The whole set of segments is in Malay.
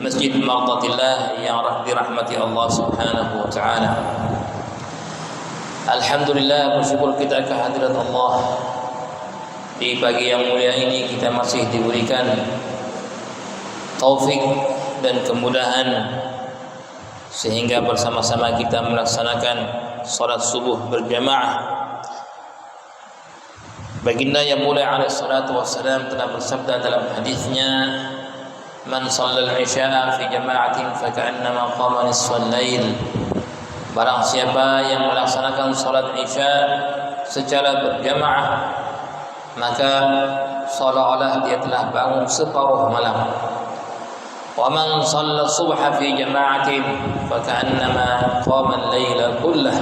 Masjid Mardatillah yang dirahmati Allah Subhanahu wa taala. Alhamdulillah, bersyukur kita kehadirat Allah. Di pagi yang mulia ini kita masih diberikan taufik dan kemudahan sehingga bersama-sama kita melaksanakan salat subuh berjamaah. Baginda yang mulia alaihi salatu wassalam telah bersabda dalam hadisnya, "Man shallal isya'a fi jama'atin fa ka'annama qama nisfal lail." Barang siapa yang melaksanakan salat isya secara berjamaah, maka seolah-olah dia telah bangun separuh malam. Wa man shalla subha fi jama'atin fa ka'annama qama al-laila kullah.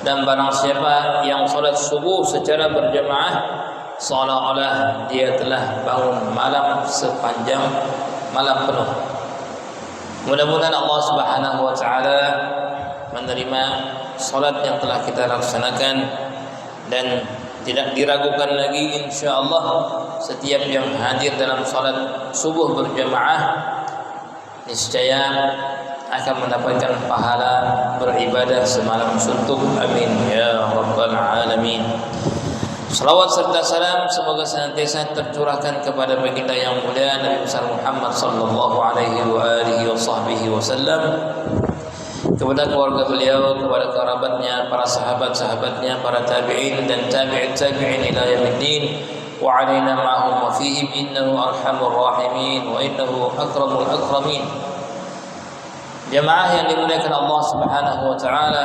Dan barang siapa yang salat subuh secara berjamaah, seolah-olah dia telah bangun malam sepanjang malam penuh. Mudah-mudahan Allah Subhanahu wa taala menerima salat yang telah kita laksanakan dan tidak diragukan lagi insyaallah setiap yang hadir dalam salat subuh berjamaah niscaya akan mendapatkan pahala beribadah semalam suntuk. Amin ya rabbal alamin. Salawat serta salam semoga senantiasa tercurahkan kepada baginda yang mulia Nabi besar Muhammad sallallahu alaihi wa alihi wasallam, kepada keluarga beliau, kepada kerabatnya, para sahabat-sahabatnya, para tabi'in dan tabi'in ila yaumiddin, wa alaina ma'hum wa fihim innahu arhamur rahimin wa innahu akramul akramin. Jamaah yang dimuliakan Allah Subhanahu wa taala,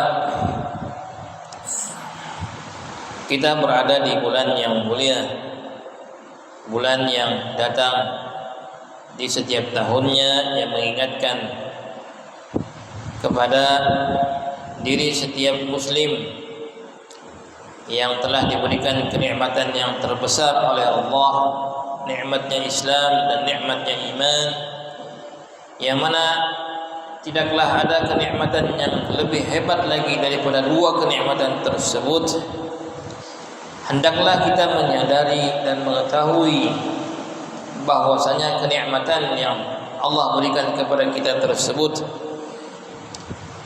kita berada di bulan yang mulia, bulan yang datang di setiap tahunnya yang mengingatkan kepada diri setiap muslim yang telah diberikan kenikmatan yang terbesar oleh Allah, nikmatnya Islam dan nikmatnya iman, yang mana tidaklah ada kenikmatan yang lebih hebat lagi daripada dua kenikmatan tersebut. Hendaklah kita menyadari dan mengetahui bahwasanya kenikmatan yang Allah berikan kepada kita tersebut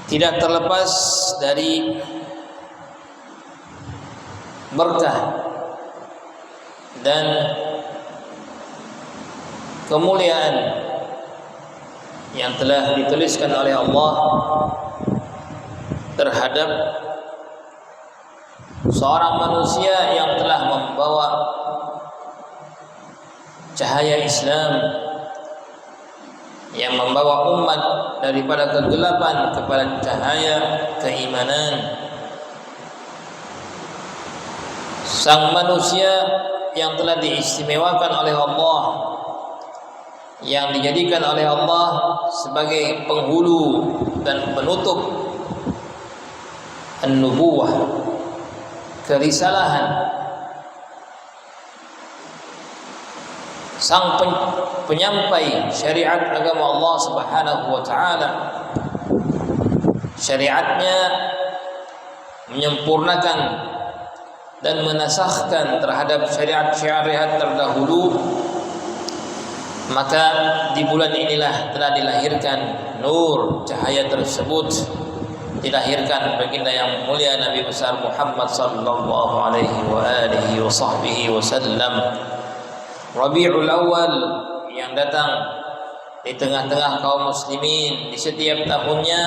tidak terlepas dari berkah dan kemuliaan yang telah dituliskan oleh Allah terhadap seorang manusia yang telah membawa cahaya Islam, yang membawa umat daripada kegelapan kepada cahaya keimanan. Sang manusia yang telah diistimewakan oleh Allah, yang dijadikan oleh Allah sebagai penghulu dan penutup an-nubuwah, kerisalahan, sang penyampai syariat agama Allah Subhanahu wa taala. Syariatnya menyempurnakan dan menasahkan terhadap syariat-syariat terdahulu. Maka di bulan inilah telah dilahirkan nur cahaya tersebut, dilahirkan baginda yang mulia Nabi besar Muhammad sallallahu alaihi wa alihi wasallam. Rabiul Awal yang datang di tengah-tengah kaum muslimin di setiap tahunnya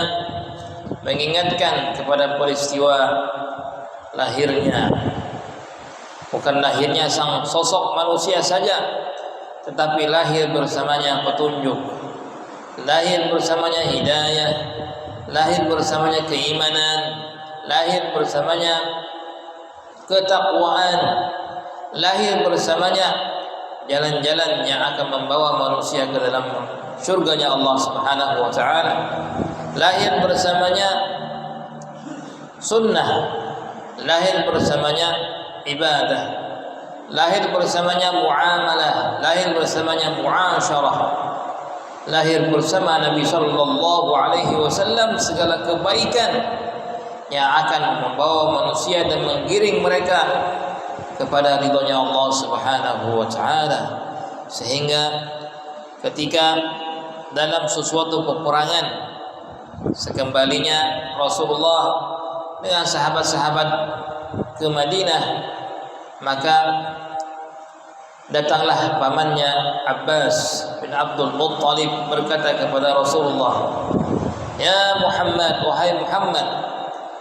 mengingatkan kepada peristiwa lahirnya, bukan lahirnya sang sosok manusia saja, tetapi lahir bersamanya petunjuk, lahir bersamanya hidayah, lahir bersamanya keimanan, lahir bersamanya ketakwaan, lahir bersamanya jalan-jalan yang akan membawa manusia ke dalam surganya Allah Subhanahu wa taala, lahir bersamanya sunnah, lahir bersamanya ibadah, lahir bersamanya muamalah, lahir bersamanya muasyarah, lahir bersama Nabi sallallahu alaihi wasallam segala kebaikan yang akan membawa manusia dan menggiring mereka kepada ridhonya Allah Subhanahu wa taala. Sehingga ketika dalam sesuatu peperangan. Sekembalinya Rasulullah dengan sahabat-sahabat ke Madinah, maka datanglah pamannya Abbas bin Abdul Muttalib berkata kepada Rasulullah, "Ya Muhammad, wahai Muhammad,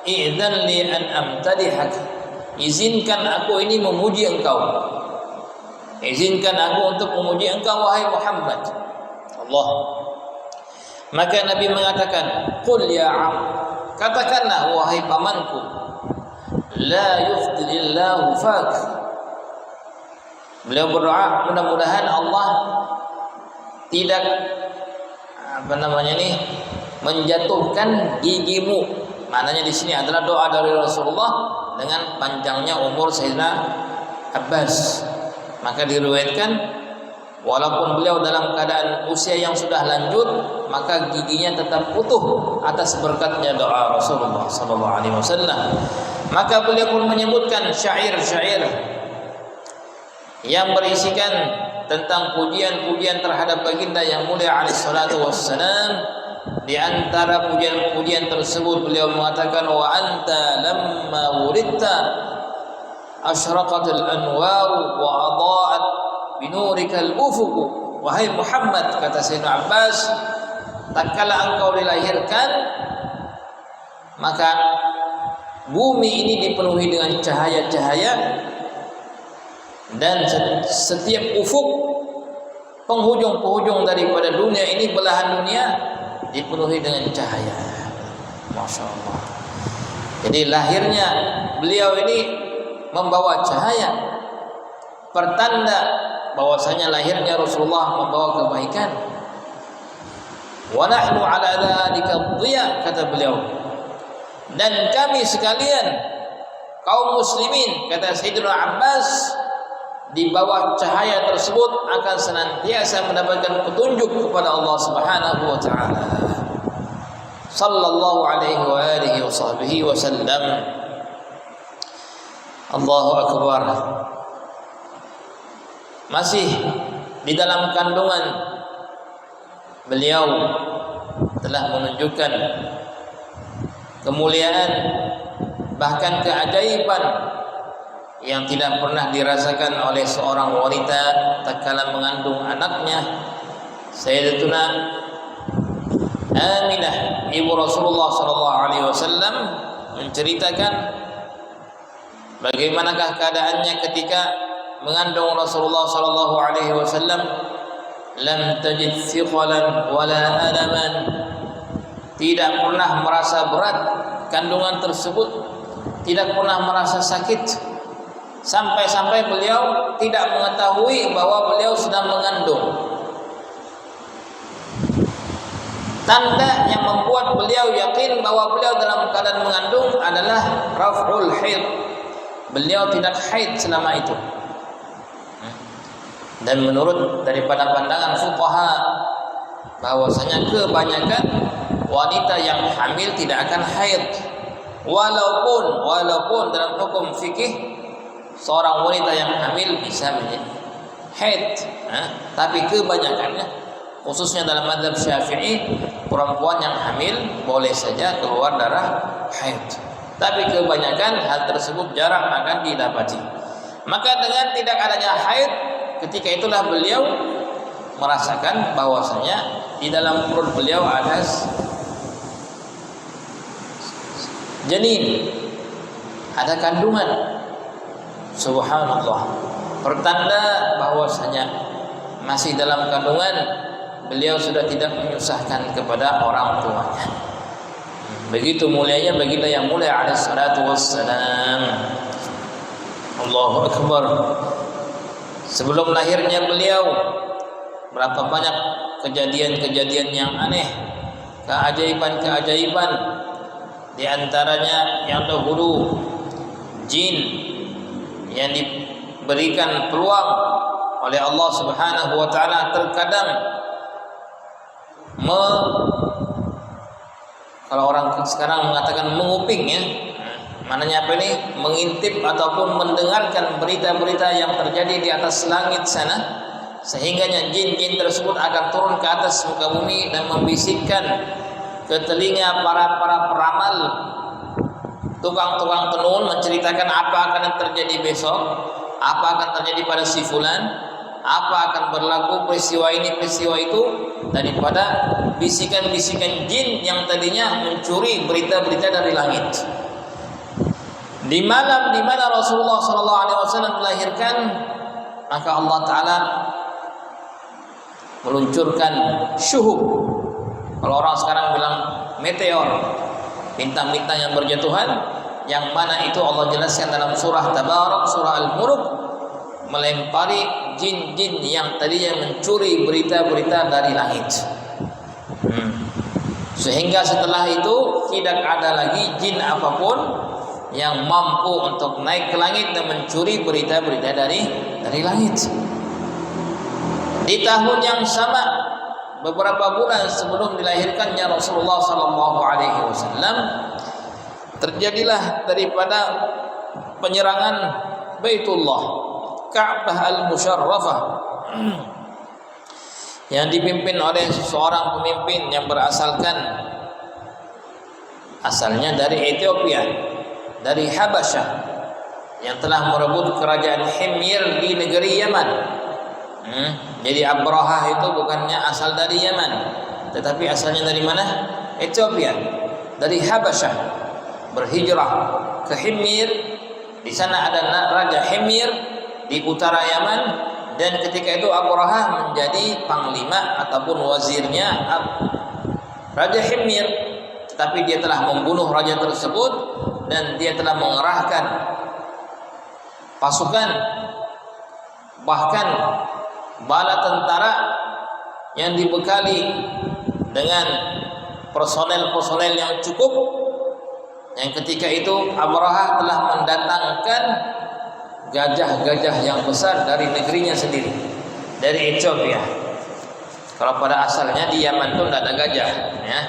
i'dzan li an amtadihak." Izinkan aku ini memuji engkau. Izinkan aku untuk memuji engkau wahai Muhammad. Allah. Maka Nabi mengatakan, "Qul ya am." Katakanlah wahai pamanku, "La yufdilillahu fak." Beliau berdoa, mudah-mudahan Allah tidak menjatuhkan gigimu. Maknanya di sini adalah doa dari Rasulullah dengan panjangnya umur Sayyidina Abbas. Maka diriwayatkan walaupun beliau dalam keadaan usia yang sudah lanjut, maka giginya tetap utuh atas berkatnya doa Rasulullah sallallahu alaihi wasallam. Maka beliau pun menyebutkan syair-syair yang berisikan tentang pujian-pujian terhadap baginda yang mulia alaihi salatu wassalam. Di antara pujian-pujian tersebut beliau mengatakan, "Wa anta lamma wulidta asyraqatil anwar wa adaa'at binurikal ufuq." Wahai Muhammad, kata Sayyidina Abbas, tatkala engkau dilahirkan, maka bumi ini dipenuhi dengan cahaya-cahaya, dan setiap ufuk, penghujung-penghujung daripada dunia ini, belahan dunia, dipenuhi dengan cahaya. Masya Allah. Jadi lahirnya beliau ini membawa cahaya, pertanda bahwasanya lahirnya Rasulullah membawa kebaikan. Wa nahnu ala dzalika dhiya, kata beliau, dan kami sekalian kaum muslimin, kata Sayyidina Abbas, di bawah cahaya tersebut akan senantiasa mendapatkan petunjuk kepada Allah Subhanahu wa taala. Sallallahu alaihi wa alihi wa sahbihi wasallam. Allahu akbar. Masih di dalam kandungan beliau telah menunjukkan kemuliaan, bahkan keajaiban yang tidak pernah dirasakan oleh seorang wanita tatkala mengandung anaknya. Sayyidatuna Aminah, ibu Rasulullah sallallahu alaihi wasallam, menceritakan bagaimanakah keadaannya ketika mengandung Rasulullah sallallahu alaihi wasallam. Lam tajid thiqalan wala alaman, tidak pernah merasa berat kandungan tersebut, tidak pernah merasa sakit, sampai-sampai beliau tidak mengetahui bahwa beliau sedang mengandung. Tanda yang membuat beliau yakin bahwa beliau dalam keadaan mengandung adalah raf'ul haid. Beliau tidak haid selama itu. Dan menurut daripada pandangan fuqaha, bahwasanya kebanyakan wanita yang hamil tidak akan haid. Walaupun dalam hukum fikih seorang wanita yang hamil bisa menjadi haid, tapi kebanyakannya, khususnya dalam mazhab Syafi'i, perempuan yang hamil boleh saja keluar darah haid. Tapi kebanyakan hal tersebut jarang akan didapati. Maka dengan tidak adanya haid, ketika itulah beliau merasakan bahwasanya di dalam perut beliau ada janin, ada kandungan. Subhanallah, pertanda bahwasanya masih dalam kandungan, beliau sudah tidak menyusahkan kepada orang tuanya. Begitu mulianya baginda yang mulia alaihi salatu wassalam. Allahu akbar. Sebelum lahirnya beliau, berapa banyak kejadian-kejadian yang aneh, keajaiban-keajaiban. Di antaranya yang dahulu, jin yang diberikan peluang oleh Allah Subhanahu wa taala terkadang kalau orang sekarang mengatakan menguping, ya. Maknanya apa ini? Mengintip ataupun mendengarkan berita-berita yang terjadi di atas langit sana, sehingganya jin-jin tersebut akan turun ke atas muka bumi dan membisikkan ke telinga para peramal, tukang-tukang tenun, menceritakan apa akan terjadi besok, apa akan terjadi pada si fulan, apa akan berlaku peristiwa ini peristiwa itu, daripada bisikan-bisikan jin yang tadinya mencuri berita-berita dari langit. Di malam di mana Rasulullah SAW dilahirkan, maka Allah Ta'ala meluncurkan syuhub. Kalau orang sekarang bilang meteor, bintang-bintang yang berjatuhan, yang mana itu Allah jelaskan dalam surah Tabarak, surah Al-Mulk, melempari jin-jin yang tadinya mencuri berita-berita dari langit. Sehingga setelah itu tidak ada lagi jin apapun yang mampu untuk naik ke langit dan mencuri berita-berita dari langit. Di tahun yang sama, beberapa bulan sebelum dilahirkannya Rasulullah SAW, terjadilah daripada penyerangan Baitullah, Ka'bah al-Musharrafah, yang dipimpin oleh seorang pemimpin yang asalnya dari Ethiopia, dari Habasyah, yang telah merebut kerajaan Himyar di negeri Yaman. Jadi Abrahah itu bukannya asal dari Yaman, tetapi asalnya dari mana? Ethiopia, dari Habasyah, berhijrah ke Himyar. Di sana ada Raja Himyar di utara Yaman, dan ketika itu Abrahah menjadi panglima ataupun wazirnya Raja Himyar, tetapi dia telah membunuh raja tersebut dan dia telah mengerahkan pasukan, bahkan bala tentara yang dibekali dengan personel-personel yang cukup, yang ketika itu Abrahah telah mendatangkan gajah-gajah yang besar dari negerinya sendiri, dari Ethiopia. Kalau pada asalnya di Yaman itu tidak ada gajah, ya.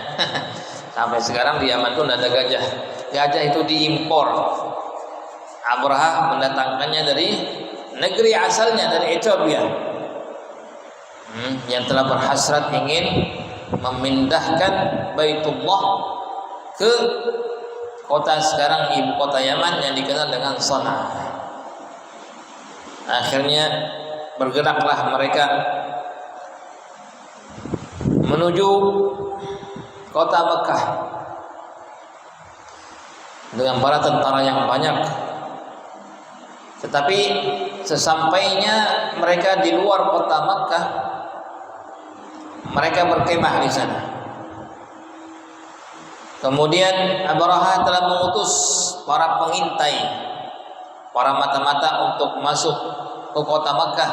Sampai sekarang di Yaman itu tidak ada gajah. Gajah itu diimpor. Abrahah mendatangkannya dari negeri asalnya, dari Ethiopia, yang telah berhasrat ingin memindahkan Baitullah ke kota sekarang ibu kota Yaman yang dikenal dengan Sanaa. Akhirnya bergeraklah mereka menuju kota Mekah dengan bala tentara yang banyak. Tetapi sesampainya mereka di luar kota Mekah, mereka berkemah di sana. Kemudian Abrahah telah mengutus para pengintai, para mata-mata untuk masuk ke kota Makkah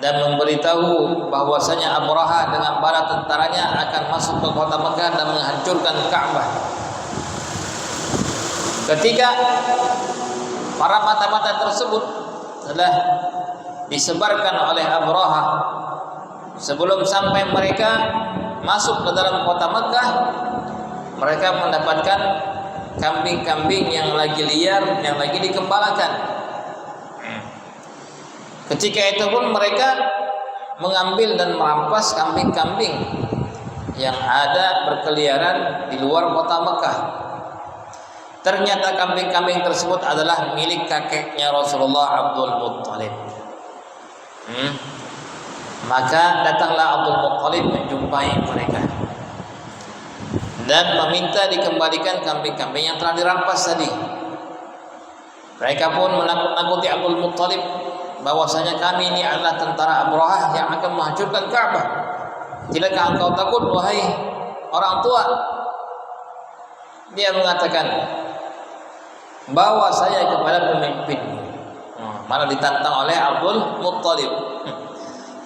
dan memberitahu bahwasanya Abrahah dengan bala tentaranya akan masuk ke kota Makkah dan menghancurkan Ka'bah. Ketika para mata-mata tersebut telah disebarkan oleh Abrahah, sebelum sampai mereka masuk ke dalam kota Makkah, mereka mendapatkan kambing-kambing yang lagi liar, yang lagi dikembalakan. Ketika itu pun mereka mengambil dan merampas kambing-kambing yang ada berkeliaran di luar kota Mekah. Ternyata kambing-kambing tersebut adalah milik kakeknya Rasulullah, Abdul Muttalib. Maka datanglah Abdul Muttalib menjumpai mereka dan meminta dikembalikan kambing-kambing yang telah dirampas tadi. Mereka pun menakut-nakuti Abdul Muttalib bahwasanya kami ini adalah tentara Abrahah yang akan menghancurkan Ka'bah. Tidakkah engkau takut wahai orang tua? Dia mengatakan, bawa saya kepada pemimpin. Malah ditantang oleh Abdul Muttalib.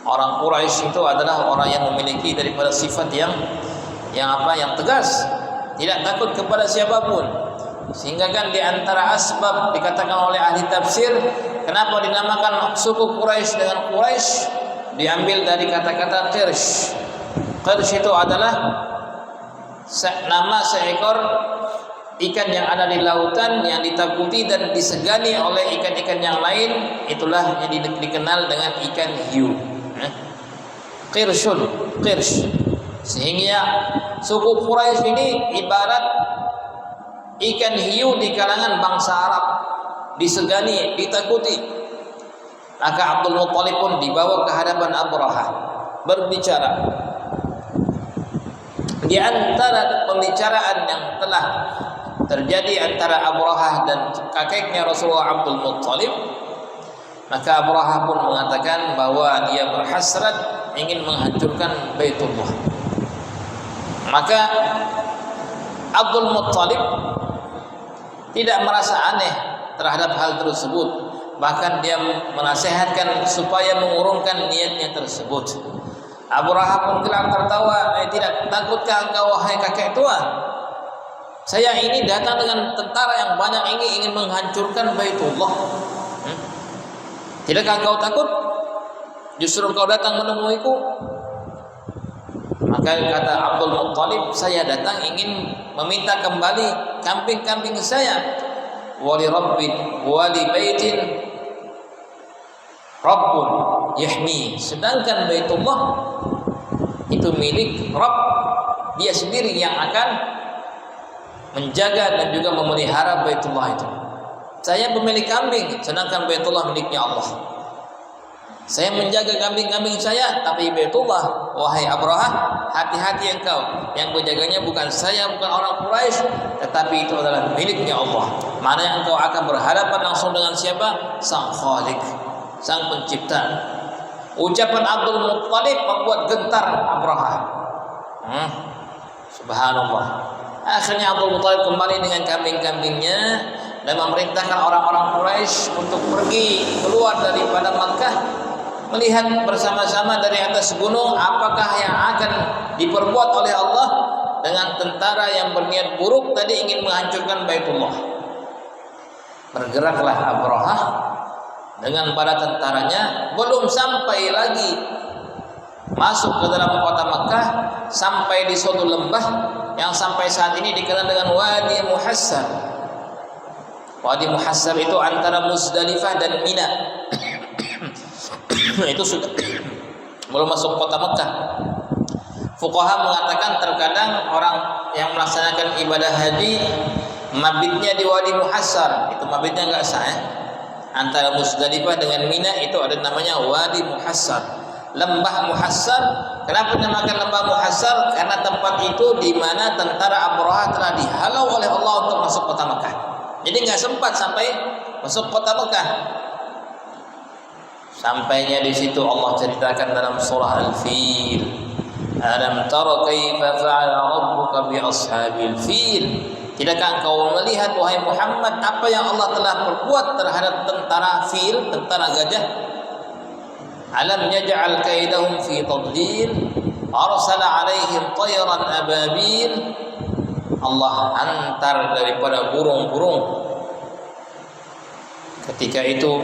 Orang Quraisy itu adalah orang yang memiliki daripada sifat yang tegas, tidak takut kepada siapapun. Sehingga kan di antara asbab dikatakan oleh ahli tafsir, kenapa dinamakan suku Quraisy dengan Quraisy, diambil dari kata-kata Qirsh. Qirsh itu adalah nama seekor ikan yang ada di lautan yang ditakuti dan disegani oleh ikan-ikan yang lain. Itulah yang dikenal dengan ikan hiu. qirsh. Sehingga suku Quraisy ini ibarat ikan hiu di kalangan bangsa Arab, disegani, ditakuti. Maka Abdul Muttalib pun dibawa ke hadapan Abrahah berbicara. Di antara pembicaraan yang telah terjadi antara Abrahah dan kakeknya Rasulullah Abdul Muttalib, maka Abrahah pun mengatakan bahwa dia berhasrat ingin menghancurkan Baitullah. Maka Abdul Muttalib tidak merasa aneh terhadap hal tersebut, bahkan dia menasihatkan supaya mengurungkan niatnya tersebut. Abrahah pun gelak tertawa, tidak takutkah engkau wahai kakek tua? Saya ini datang dengan tentara yang banyak ini ingin menghancurkan Baitullah. Tidakkah engkau takut? Justru engkau datang menemuiku. Maka kata Abdul Muttalib, saya datang ingin meminta kembali kambing-kambing saya. Wali rabbin wali baitin rabbun yahmi. Sedangkan Baitullah itu milik Rabb, dia sendiri yang akan menjaga dan juga memelihara Baitullah itu. Saya pemilik kambing, sedangkan Baitullah miliknya Allah. Saya menjaga kambing-kambing saya, tapi Baitullah, wahai Abrahah, hati-hati engkau. Yang berjaganya bukan saya, bukan orang Quraisy, tetapi itu adalah miliknya Allah. Mana yang engkau akan berhadapan langsung dengan siapa? Sang Khalik, Sang Pencipta. Ucapan Abdul Muttalib membuat gentar Abrahah. Subhanallah. Akhirnya Abdul Muttalib kembali dengan kambing-kambingnya dan memerintahkan orang-orang Quraisy untuk pergi keluar daripada Makkah, melihat bersama-sama dari atas gunung apakah yang akan diperbuat oleh Allah dengan tentara yang berniat buruk tadi ingin menghancurkan Baitullah. Bergeraklah Abrahah dengan para tentaranya, belum sampai lagi masuk ke dalam kota Makkah, sampai di suatu lembah yang sampai saat ini dikenal dengan Wadi Muhassar. Wadi Muhassar itu antara Muzdalifah dan Mina. Itu sudah belum masuk kota Makkah. Fuqaha mengatakan terkadang orang yang melaksanakan ibadah haji mabitnya di Wadi Muhassar, itu mabitnya enggak sah ya. Antara Muzdalifah dengan Mina itu ada namanya Wadi Muhassar, lembah Muhassar. Kenapa dinamakan lembah Muhassar? Karena tempat itu di mana tentara Abrahah telah dihalau oleh Allah untuk masuk kota Makkah. Jadi enggak sempat sampai masuk kota Makkah. Sampainya di situ Allah ceritakan dalam surah Al-Fil. Alam tara kaifa fa'ala rabbuka bi ashabil fil? Tidakkah engkau melihat wahai Muhammad apa yang Allah telah perbuat terhadap tentara fil, tentara gajah? Alam yaj'al kaidahum fi tadlil, arsala 'alaihim tayran ababil. Allah hantar daripada burung-burung. Ketika itu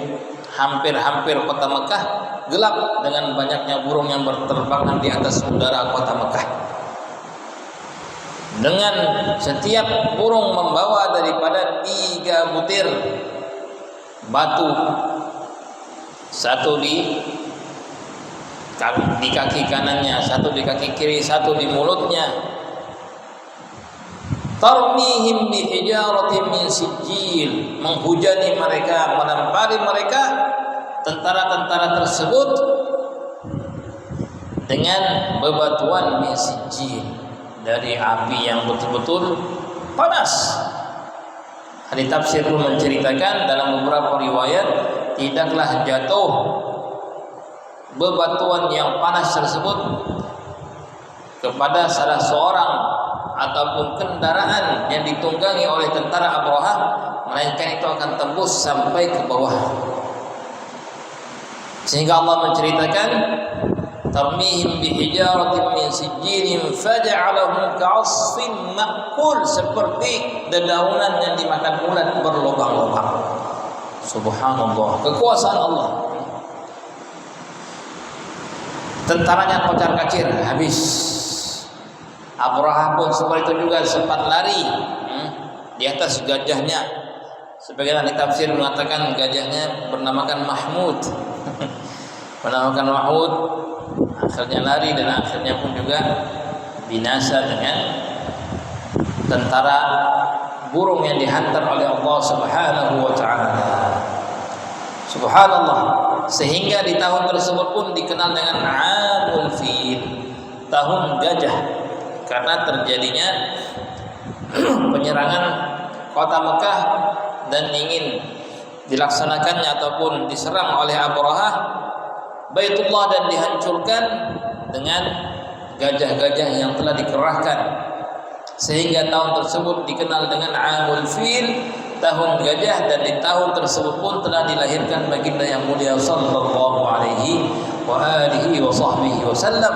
hampir-hampir kota Mekah gelap dengan banyaknya burung yang berterbangan di atas udara kota Mekah. Dengan setiap burung membawa daripada 3 butir batu, satu di kaki kanannya, satu di kaki kiri, satu di mulutnya. Tarmihim bi hijaratin min sijil, menghujani mereka, menampari mereka tentara-tentara tersebut dengan bebatuan min sijil, dari api yang betul-betul panas. Ahli tafsir pun menceritakan dalam beberapa riwayat tidaklah jatuh bebatuan yang panas tersebut kepada salah seorang ataupun kendaraan yang ditunggangi oleh tentara Abrahah, melainkan itu akan tembus sampai ke bawah. Sehingga Allah menceritakan tarmihim bihijaratin min sijilin faja'alahum ka'asfin ma'kul, seperti dedaunan yang dimakan ulat berlubang-lubang. Subhanallah, kekuasaan Allah. Tentaranya kocar-kacir, habis. Abrahah pun seperti itu juga, sempat lari di atas gajahnya. Sebagian ahli tafsir mengatakan gajahnya bernamakan Mahmud. Bernamakan Mahmud. akhirnya lari dan akhirnya pun juga binasa dengan tentara burung yang dihantar oleh Allah Subhanahu wa taala. Subhanallah, sehingga di tahun tersebut pun dikenal dengan Amul Fil, tahun gajah, karena terjadinya penyerangan kota Mekah dan ingin dilaksanakannya ataupun diserang oleh Abrahah Baitullah dan dihancurkan dengan gajah-gajah yang telah dikerahkan, sehingga tahun tersebut dikenal dengan Amul Fil, tahun gajah. Dan di tahun tersebut pun telah dilahirkan baginda yang mulia sallallahu alaihi wa alihi wa sahbihi wasallam.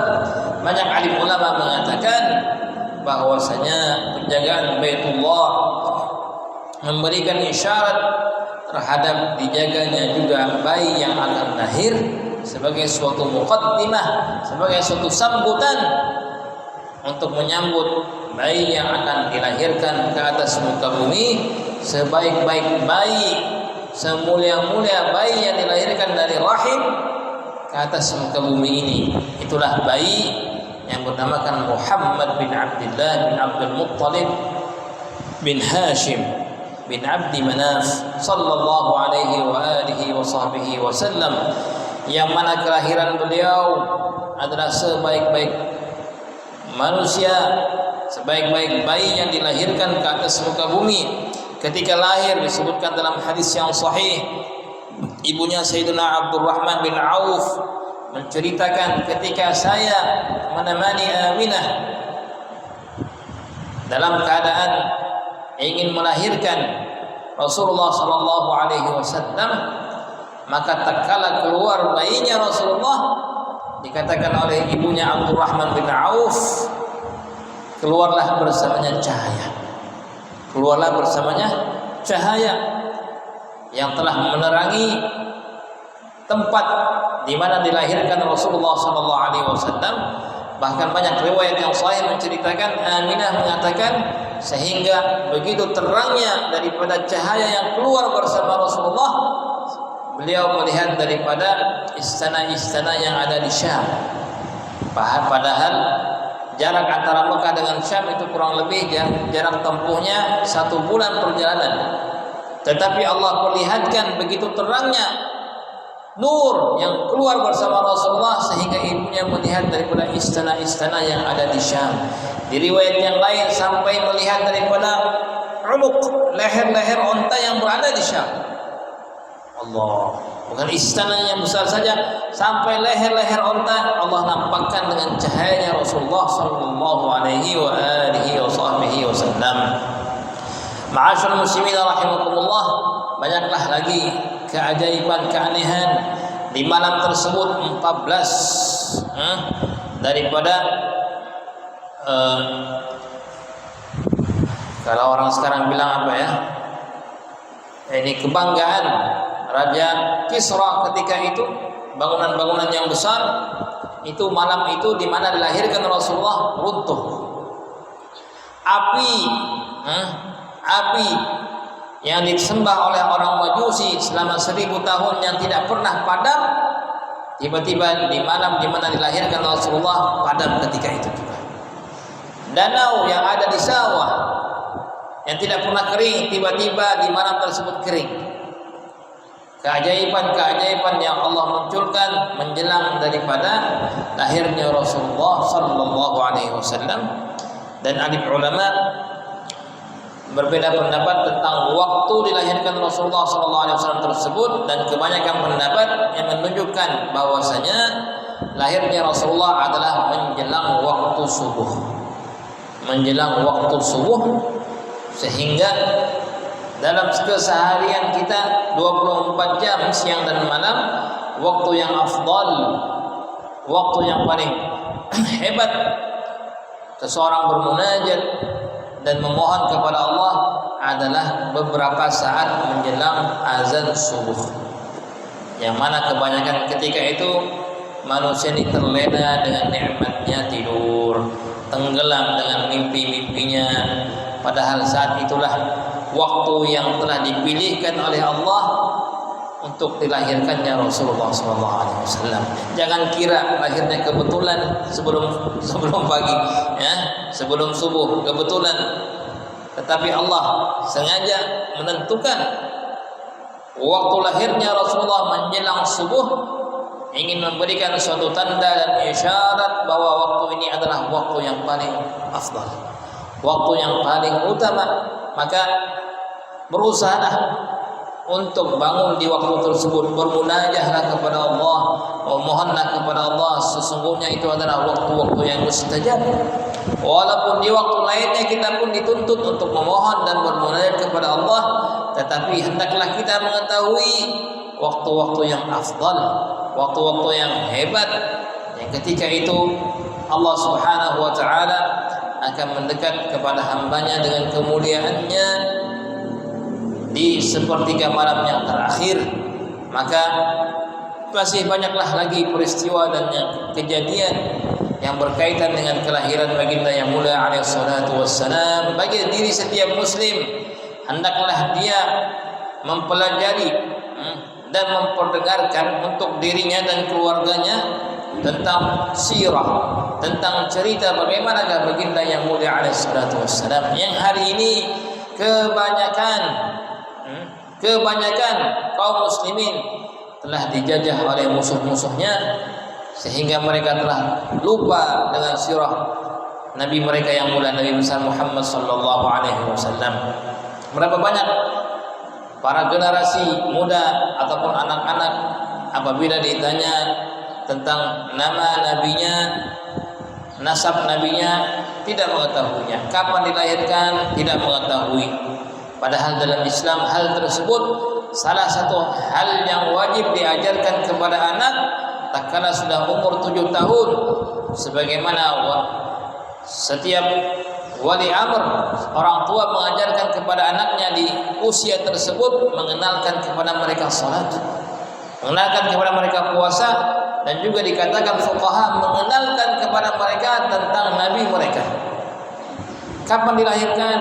Banyak alim ulama mengatakan bahwasanya penjagaan Baitullah memberikan isyarat terhadap dijaganya juga bayi yang akan lahir, sebagai suatu muqaddimah, sebagai suatu sambutan untuk menyambut bayi yang akan dilahirkan ke atas muka bumi. Sebaik-baik bayi, semulia-mulia bayi yang dilahirkan dari rahim ke atas muka bumi ini, itulah bayi yang bernamakan Muhammad bin Abdullah bin Abdul Muttalib bin Hashim bin Abdi Manaf sallallahu alaihi wa alihi wa sahbihi wasallam, yang mana kelahiran beliau adalah sebaik-baik manusia, sebaik-baik bayi yang dilahirkan ke atas muka bumi. Ketika lahir disebutkan dalam hadis yang sahih, ibunya Sayyidina Abdurrahman bin Auf menceritakan, ketika saya menemani Aminah dalam keadaan ingin melahirkan Rasulullah sallallahu alaihi wasallam, maka tatkala keluar bayinya Rasulullah, dikatakan oleh ibunya Abdurrahman bin Auf, keluarlah bersamanya cahaya. Keluarlah bersamanya cahaya yang telah menerangi tempat di mana dilahirkan Rasulullah sallallahu alaihi wasallam. Bahkan banyak riwayat yang sahih menceritakan, Aminah mengatakan, sehingga begitu terangnya daripada cahaya yang keluar bersama Rasulullah, beliau melihat daripada istana-istana yang ada di Syam. Padahal jarak antara Mekah dengan Syam itu kurang lebih jarak tempuhnya 1 bulan perjalanan. Tetapi Allah perlihatkan begitu terangnya nur yang keluar bersama Rasulullah, sehingga ibunya melihat daripada istana-istana yang ada di Syam. Di riwayat yang lain sampai melihat daripada uluk, leher-leher onta yang berada di Syam. Allah, bukan istana yang besar saja, sampai leher-leher onta Allah nampakkan dengan cahayanya Rasulullah sallallahu alaihi wa alihi wa sahbihi wasallam. Ma'asyiral muslimin rahimakumullah, banyaklah lagi keajaiban, keanehan di malam tersebut. 14 daripada kalau orang sekarang bilang apa ya, ini kebanggaan Raja Kisra ketika itu, bangunan-bangunan yang besar itu malam itu di mana dilahirkan Rasulullah runtuh. Api yang disembah oleh orang Majusi selama 1000 tahun yang tidak pernah padam, tiba-tiba di malam di mana dilahirkan Rasulullah padam ketika itu juga. Danau yang ada di sawah yang tidak pernah kering, tiba-tiba di malam tersebut kering. Keajaiban-keajaiban yang Allah munculkan menjelang daripada lahirnya Rasulullah sallallahu alaihi wasallam. Dan alim ulama berbeda pendapat tentang waktu dilahirkan Rasulullah sallallahu alaihi wasallam tersebut, dan kebanyakan pendapat yang menunjukkan bahwasanya lahirnya Rasulullah adalah menjelang waktu subuh. Menjelang waktu subuh, sehingga dalam keseharian kita 24 jam siang dan malam, waktu yang afdal, waktu yang paling hebat seseorang bermunajat dan memohon kepada Allah adalah beberapa saat menjelang azan subuh, yang mana kebanyakan ketika itu manusia ini terlena dengan nikmatnya tidur, tenggelam dengan mimpi-mimpinya. Padahal saat itulah waktu yang telah dipilihkan oleh Allah untuk dilahirkannya Rasulullah SAW. Jangan kira lahirnya kebetulan sebelum pagi, ya, sebelum subuh kebetulan. Tetapi Allah sengaja menentukan waktu lahirnya Rasulullah menjelang subuh, ingin memberikan suatu tanda dan isyarat bahwa waktu ini adalah waktu yang paling afdal, waktu yang paling utama. Maka berusahalah untuk bangun di waktu tersebut, bermunajahlah kepada Allah, memohonlah kepada Allah. Sesungguhnya itu adalah waktu-waktu yang mustajab. Walaupun di waktu lainnya kita pun dituntut untuk memohon dan bermunajat kepada Allah, tetapi hendaklah kita mengetahui waktu-waktu yang afdal, waktu-waktu yang hebat, yang ketika itu Allah Subhanahu wa taala akan mendekat kepada hambanya dengan kemuliaannya di sepertiga malam yang terakhir. Maka masih banyaklah lagi peristiwa dan kejadian yang berkaitan dengan kelahiran baginda yang mulia alaihi salatu wassalam. Bagi diri setiap muslim, hendaklah dia mempelajari dan memperdengarkan untuk dirinya dan keluarganya tentang sirah, tentang cerita bagaimanakah baginda yang mulia alaihi salatu wassalam, yang hari ini kebanyakan kaum muslimin telah dijajah oleh musuh-musuhnya, sehingga mereka telah lupa dengan sirah Nabi mereka yang mulia, Nabi besar Muhammad sallallahu alaihi wasallam. Berapa banyak para generasi muda ataupun anak-anak apabila ditanya tentang nama nabinya, nasab nabinya, tidak mengetahuinya, kapan dilahirkan tidak mengetahui. Padahal dalam Islam hal tersebut salah satu hal yang wajib diajarkan kepada anak tatkala sudah umur 7 tahun, sebagaimana setiap wali amr, orang tua mengajarkan kepada anaknya di usia tersebut, mengenalkan kepada mereka salat, mengenalkan kepada mereka puasa, dan juga dikatakan fuqaha mengenalkan kepada mereka tentang nabi mereka, kapan dilahirkan,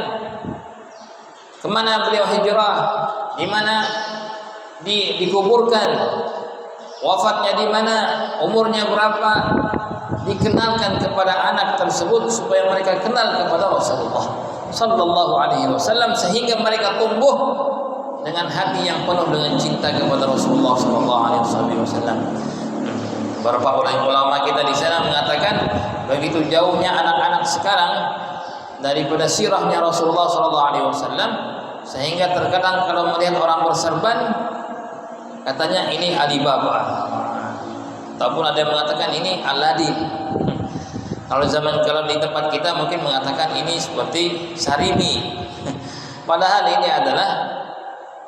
kemana beliau hijrah, di mana dikuburkan, wafatnya di mana, umurnya berapa, dikenalkan kepada anak tersebut supaya mereka kenal kepada Rasulullah sallallahu alaihi wasallam, sehingga mereka tumbuh dengan hati yang penuh dengan cinta kepada Rasulullah sallallahu alaihi wasallam. Beberapa ulama kita di sana mengatakan begitu jauhnya anak-anak sekarang daripada sirahnya Rasulullah sallallahu alaihi wasallam, sehingga terkadang kalau melihat orang berserban katanya ini Alibaba, ataupun ada yang mengatakan ini Aladin. Kalau di tempat kita mungkin mengatakan ini seperti Sarimi. Padahal ini adalah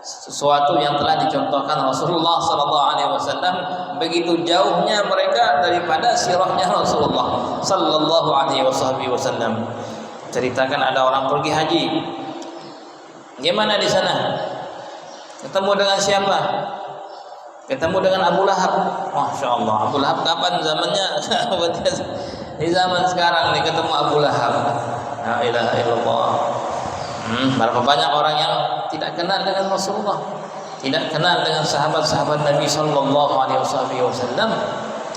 sesuatu yang telah dicontohkan Rasulullah sallallahu alaihi wasallam. Begitu jauhnya mereka daripada sirahnya Rasulullah sallallahu alaihi wasallam. Ceritakan ada orang pergi haji. Gimana di sana? Ketemu dengan siapa? Ketemu dengan Abu Lahab. Masya Allah, Abu Lahab kapan zamannya? Di zaman sekarang nih ketemu Abu Lahab. La ilaha illallah. Berapa banyak orang yang tidak kenal dengan Rasulullah, tidak kenal dengan sahabat-sahabat Nabi sallallahu alaihi wasallam.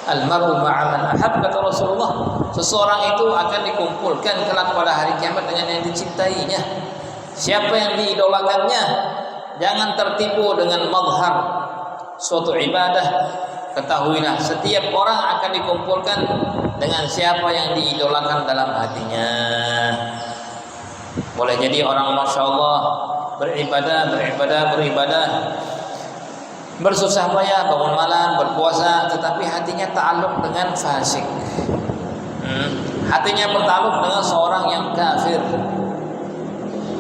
Al-mar'u ma'a man ahab, kata Rasulullah. Seseorang itu akan dikumpulkan kelak pada hari kiamat dengan yang dicintainya. Siapa yang diidolakannya, jangan tertipu dengan mazhar suatu ibadah. Ketahuilah setiap orang akan dikumpulkan dengan siapa yang diidolakan dalam hatinya. Boleh jadi orang masya Allah beribadah, bersusah payah, bangun malam, berpuasa, tetapi hatinya ta'alluq dengan fasik. Hatinya bertaluk dengan seorang yang kafir.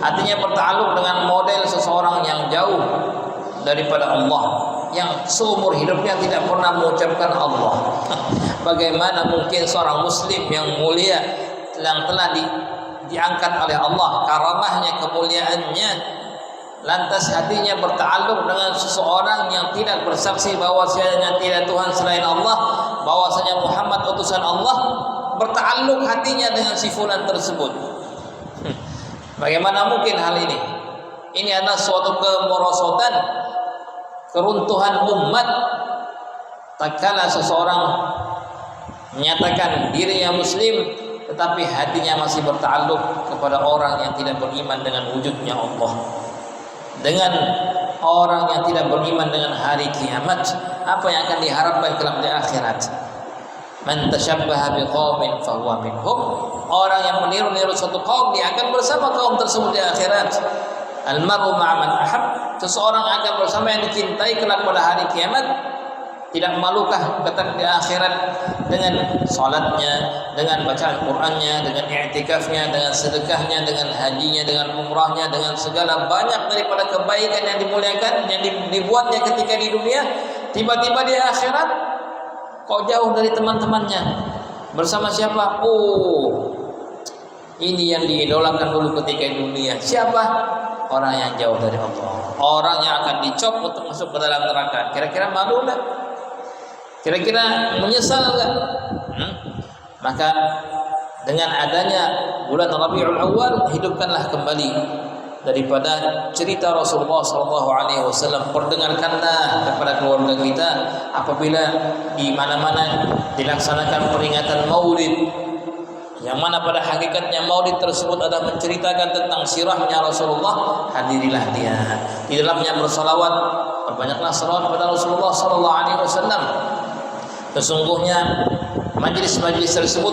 Hatinya bertaluk dengan model seseorang yang jauh daripada Allah, yang seumur hidupnya tidak pernah mengucapkan Allah. Bagaimana mungkin seorang muslim yang mulia, yang telah diangkat oleh Allah, karamahnya, kemuliaannya, lantas hatinya berta'alluq dengan seseorang yang tidak bersaksi bahwasanya tidak Tuhan selain Allah, bahwasanya Muhammad utusan Allah, berta'alluq hatinya dengan si fulan tersebut. Bagaimana mungkin hal ini? Ini adalah suatu kemerosotan, keruntuhan umat tatkala seseorang menyatakan dirinya muslim tetapi hatinya masih bertaalluk kepada orang yang tidak beriman dengan wujudnya Allah, dengan orang yang tidak beriman dengan hari kiamat. Apa yang akan diharapkan kelak di akhirat? Man tashabbaha biqaumin fahuwa minhum. Orang yang meniru-niru suatu kaum, dia akan bersama kaum tersebut di akhirat. Al-mar'u ma'a man ahab. Seseorang akan bersama yang dicintai kelak pada hari kiamat. Tidak malukah kata di akhirat dengan salatnya, dengan bacaan Qur'annya, dengan i'tikafnya, dengan sedekahnya, dengan hajinya, dengan umrahnya, dengan segala banyak daripada kebaikan yang dimuliakan yang dibuatnya ketika di dunia, tiba-tiba di akhirat kok jauh dari teman-temannya. Bersama siapa? Oh, ini yang diidolakan dulu ketika di dunia. Siapa? Orang yang jauh dari Allah, orang yang akan dicop untuk masuk ke dalam neraka. Kira-kira malu enggak? Kira-kira menyesal enggak? Maka dengan adanya bulan Rabiul Awal, hidupkanlah kembali daripada cerita Rasulullah SAW. Perdengarkanlah kepada keluarga kita apabila di mana-mana dilaksanakan peringatan Maulid, yang mana pada hakikatnya Maulid tersebut adalah menceritakan tentang sirahnya Rasulullah. Hadirilah dia, di dalamnya bersalawat, perbanyaklah salawat kepada Rasulullah SAW. Sesungguhnya majlis-majlis tersebut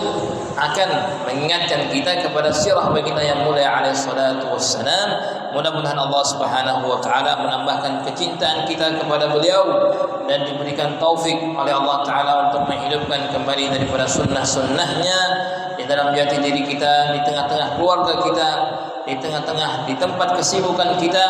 akan mengingatkan kita kepada sirah baginda yang mulia alaihi salatu wassalam. Mudah-mudahan Allah Subhanahu wa taala menambahkan kecintaan kita kepada beliau dan diberikan taufik oleh Allah taala untuk menghidupkan kembali daripada sunnah-sunnahnya di dalam jati diri kita, di tengah-tengah keluarga kita, di tengah-tengah di tempat kesibukan kita.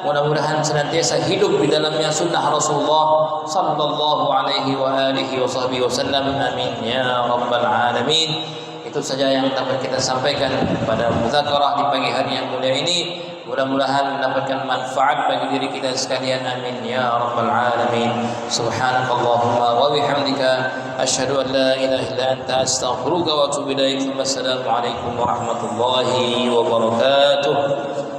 Mudah-mudahan senantiasa hidup di dalamnya sunnah Rasulullah sallallahu alaihi wa alihi wasallam. Amin ya rabbal alamin. Itu saja yang dapat kita sampaikan pada muzakarah di pagi hari yang mulia ini. Mudah-mudahan mendapatkan manfaat bagi diri kita sekalian. Amin ya rabbal alamin. Subhanakallahumma wa bihamdika asyhadu an la ilaha illa anta astaghfiruka wa atubu ilaik. Wassalamu alaikum warahmatullahi wabarakatuh.